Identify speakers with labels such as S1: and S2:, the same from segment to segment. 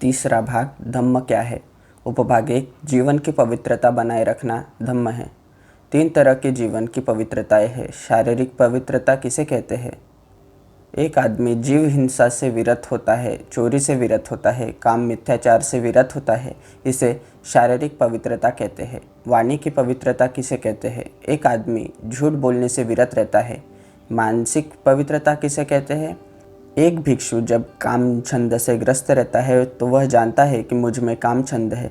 S1: तीसरा भाग धम्म क्या है। उपभाग 1 जीवन की पवित्रता बनाए रखना धम्म है। 3 तरह के जीवन की पवित्रताएं हैं। शारीरिक पवित्रता किसे कहते हैं? एक आदमी जीव हिंसा से विरत होता है, चोरी से विरत होता है, काम मिथ्याचार से विरत होता है, इसे शारीरिक पवित्रता कहते हैं। वाणी की पवित्रता किसे कहते हैं? एक आदमी झूठ बोलने से विरत रहता है। मानसिक पवित्रता किसे कहते हैं? एक भिक्षु जब काम छंद से ग्रस्त रहता है तो वह जानता है कि मुझ में काम छंद है।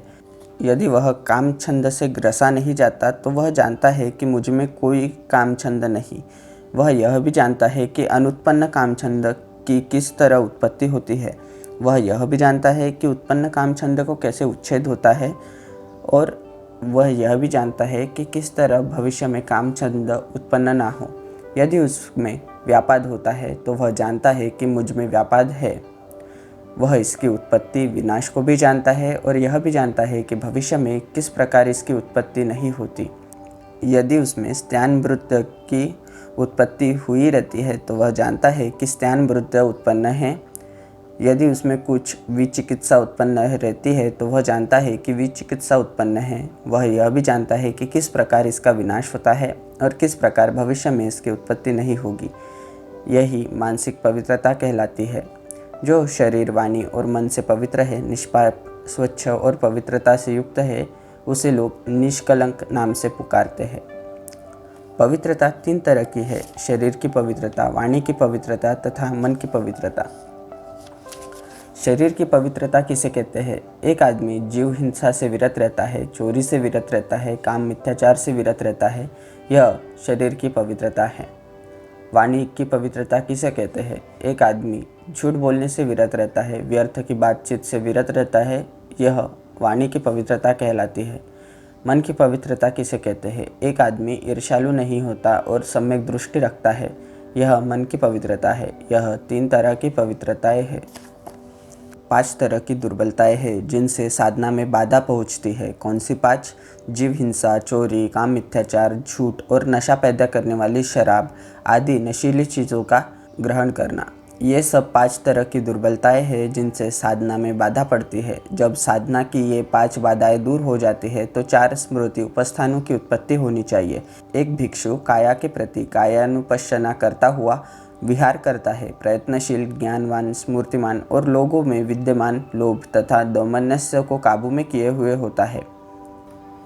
S1: यदि वह काम छंद से ग्रसा नहीं जाता तो वह जानता है कि मुझ में कोई काम छंद नहीं। वह यह भी जानता है कि अनुत्पन्न कामछंद की किस तरह उत्पत्ति होती है। वह यह भी जानता है कि उत्पन्न कामछंद को कैसे उच्छेद होता है, और वह यह भी जानता है कि किस तरह भविष्य में कामछंद उत्पन्न ना हो। यदि उसमें व्यापाद होता है तो वह जानता है कि मुझ में व्यापाद है। वह इसकी उत्पत्ति विनाश को भी जानता है और यह भी जानता है कि भविष्य में किस प्रकार इसकी उत्पत्ति नहीं होती। यदि उसमें स्त्यान वृत्त की उत्पत्ति हुई रहती है तो वह जानता है कि स्त्यान वृत्त उत्पन्न है। यदि उसमें कुछ विचिकित्सा उत्पन्न रहती है तो वह जानता है कि विचिकित्सा उत्पन्न है। वह यह भी जानता है कि किस प्रकार इसका विनाश होता है और किस प्रकार भविष्य में इसकी उत्पत्ति नहीं होगी। यही मानसिक पवित्रता कहलाती है। जो शरीर, वाणी और मन से पवित्र है, निष्पाप, स्वच्छ और पवित्रता से युक्त है, उसे लोग निष्कलंक नाम से पुकारते हैं। पवित्रता 3 तरह की है: शरीर की पवित्रता, वाणी की पवित्रता तथा मन की पवित्रता। शरीर की पवित्रता किसे कहते हैं? एक आदमी जीव हिंसा से विरत रहता है, चोरी से विरत रहता है, काम मिथ्याचार से विरत रहता है, यह शरीर की पवित्रता है। वाणी की पवित्रता किसे कहते हैं? एक आदमी झूठ बोलने से विरत रहता है, व्यर्थ की बातचीत से विरत रहता है, यह वाणी की पवित्रता कहलाती है। मन की पवित्रता किसे कहते हैं? एक आदमी ईर्ष्यालु नहीं होता और सम्यक दृष्टि रखता है, यह मन की पवित्रता है। यह 3 तरह की पवित्रताएं हैं। 5 तरह की दुर्बलताएं हैं जिनसे साधना में बाधा पहुंचती है। कौन सी 5? जीव हिंसा, चोरी, काम मिथ्याचार, झूठ और नशा पैदा करने वाली शराब आदि नशीली चीज़ों का ग्रहण करना। ये सब 5 तरह की दुर्बलताएं हैं जिनसे साधना में बाधा पड़ती है। जब साधना की ये 5 बाधाएं दूर हो जाती है तो 4 स्मृति उपस्थानों की उत्पत्ति होनी चाहिए। एक भिक्षु काया के प्रति कायानुपश्यना करता हुआ विहार करता है, प्रयत्नशील, ज्ञानवान, स्मूर्तिमान और लोगों में विद्यमान लोभ तथा दौमनस्य को काबू में किए हुए होता है।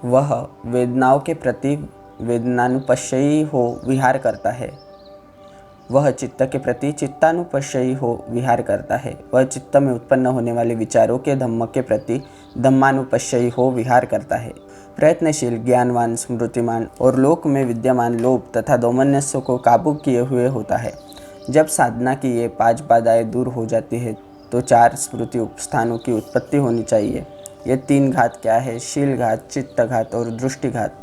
S1: वह वेदनाओं के प्रति वेदनानुपश्ययी हो विहार करता है। वह चित्त के प्रति चित्तानुपश्ययी हो विहार करता है। वह चित्त में उत्पन्न होने वाले विचारों के धम्म के प्रति धम्मानुपश्ययी हो विहार करता है। प्रयत्नशील, ज्ञानवान, स्मृतिमान और लोक में विद्यमान लोभ तथा दौमनस्य को काबू किए हुए होता है। जब साधना की ये 5 बाधाएं दूर हो जाती है तो 4 स्मृति उपस्थानों की उत्पत्ति होनी चाहिए। ये 3 घात क्या है? शीलघात, चित्तघात और दृष्टिघात।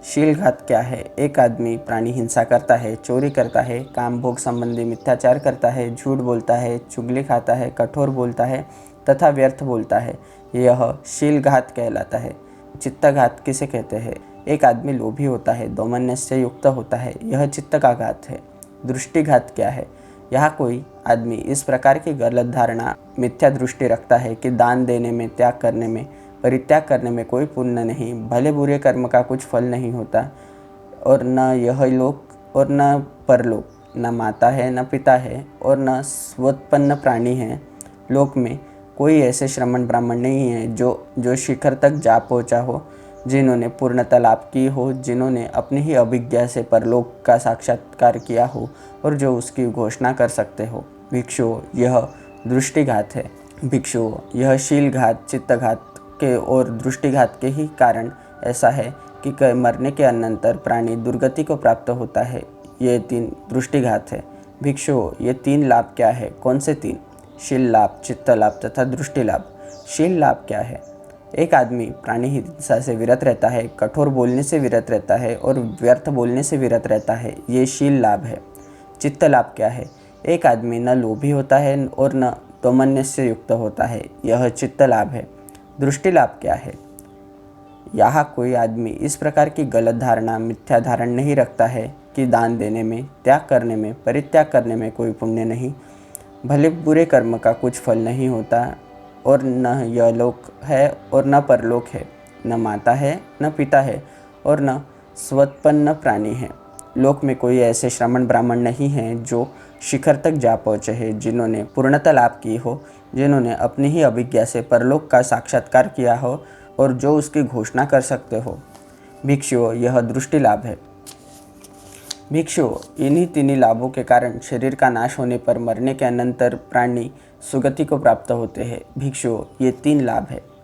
S1: शीलघात क्या है? एक आदमी प्राणी हिंसा करता है, चोरी करता है, काम भोग संबंधी मिथ्याचार करता है, झूठ बोलता है, चुगली खाता है, कठोर बोलता है तथा व्यर्थ बोलता है, यह शीलघात कहलाता है। चित्तघात किसे कहते हैं? एक आदमी लोभी होता है, दौमन्य से युक्त होता है, यह चित्त का घात है। दृष्टिघात क्या है? यहाँ कोई आदमी इस प्रकार की गलत धारणा, मिथ्या दृष्टि रखता है कि दान देने में, त्याग करने में, परित्याग करने में कोई पुण्य नहीं, भले बुरे कर्म का कुछ फल नहीं होता, और न यह लोक और न परलोक, न माता है न पिता है और न स्वोत्पन्न प्राणी है। लोक में कोई ऐसे श्रमण ब्राह्मण नहीं है जो शिखर तक जा पहुँचा हो, जिन्होंने पूर्णता लाभ की हो, जिन्होंने अपनी ही अभिज्ञा से परलोक का साक्षात्कार किया हो और जो उसकी घोषणा कर सकते हो। भिक्षु, यह दृष्टिघात है। भिक्षु, यह शीलघात, चित्तघात के और दृष्टिघात के ही कारण ऐसा है कि मरने के अनंतर प्राणी दुर्गति को प्राप्त होता है। ये 3 दृष्टिघात है। भिक्षु, ये 3 लाभ क्या है? कौन से 3? शील लाभ, चित्त लाभ तथा दृष्टि लाभ। शील लाभ क्या है? एक आदमी प्राणी हिंसा से विरत रहता है, कठोर बोलने से विरत रहता है और व्यर्थ बोलने से विरत रहता है, ये शील लाभ है। चित्त लाभ क्या है? एक आदमी न लोभी होता है और न दौमन्य से युक्त होता है, यह चित्त लाभ है। दृष्टि लाभ क्या है? यहाँ कोई आदमी इस प्रकार की गलत धारणा, मिथ्या धारण नहीं रखता है कि दान देने में, त्याग करने में, परित्याग करने में कोई पुण्य नहीं, भले बुरे कर्म का कुछ फल नहीं होता और न यह लोक है और न परलोक है, न माता है न पिता है और न स्वोत्पन्न प्राणी है। लोक में कोई ऐसे श्रमण ब्राह्मण नहीं हैं जो शिखर तक जा पहुँचे हैं, जिन्होंने पूर्णता लाभ की हो, जिन्होंने अपनी ही अभिज्ञा से परलोक का साक्षात्कार किया हो और जो उसकी घोषणा कर सकते हो। भिक्षुओं, यह दृष्टि लाभ है। भिक्षुओं, इन्हीं तीन लाभों के कारण शरीर का नाश होने पर मरने के अनंतर प्राणी सुगति को प्राप्त होते हैं। भिक्षुओं, ये तीन लाभ है।